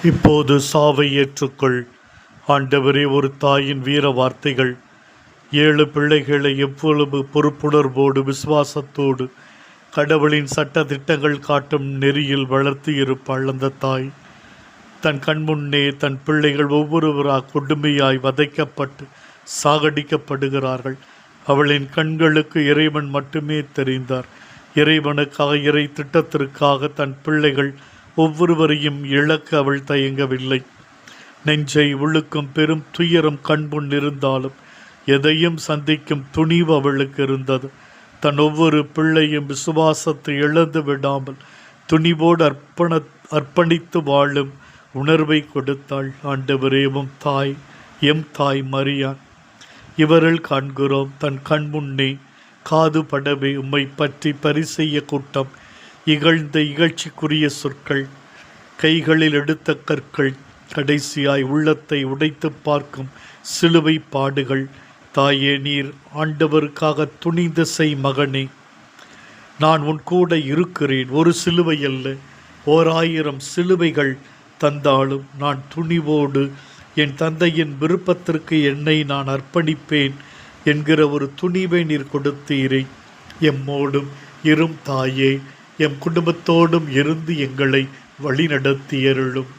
இப்போது சாவை ஏற்றுக்கொள். ஆண்டவரே, ஒரு தாயின் வீர வார்த்தைகள். 7 பிள்ளைகளை எவ்வளவு பொறுப்புணர்வோடு விசுவாசத்தோடு கடவுளின் சட்ட திட்டங்கள் காட்டும் நெறியில் வளர்த்து இருப்பாள் அந்த தாய். தன் கண்முன்னே தன் பிள்ளைகள் ஒவ்வொருவராக கொடுமையாய் வதைக்கப்பட்டு சாகடிக்கப்படுகிறார்கள். அவளின் கண்களுக்கு இறைவன் மட்டுமே தெரிந்தார். இறைவனுக்காக, இறை திட்டத்திற்காக தன் பிள்ளைகள் ஒவ்வொருவரையும் இழக்க அவள் தயங்கவில்லை. நெஞ்சை உழுக்கும் பெரும் துயரம் கண்முன் இருந்தாலும் எதையும் சந்திக்கும் துணிவு அவளுக்கு இருந்தது. தன் ஒவ்வொரு பிள்ளையும் விசுவாசத்தை இழந்து விடாமல் துணிவோடு அர்ப்பணித்து வாழும் உணர்வை கொடுத்தாள். ஆண்டவரே, எம் தாய் மரியான் இவர்கள் காண்கிறோம். தன் கண்முன்னே காது படவே உம்மை பற்றி பரிசெய்ய கூட்டம் இகழ்ந்த இகழ்ச்சிக்குரிய சொற்கள், கைகளில் எடுத்த கற்கள், கடைசியாய் உள்ளத்தை உடைத்து பார்க்கும் சிலுவை பாடுகள். தாயே, நீர் ஆண்டவருக்காக துணிந்து செய் மகனே. நான் உன் கூட இருக்கிறேன். ஒரு சிலுவை அல்ல, 1000 சிலுவைகள் தந்தாலும் நான் துணிவோடு என் தந்தையின் விருப்பத்திற்கு என்னை நான் அர்ப்பணிப்பேன் என்கிற ஒரு துணிவை நீர் கொடுத்தீரே. எம்மோடும் இரும் தாயே, எம் குடும்பத்தோடும் இருந்து எங்களை வழிநடத்தியருளும்.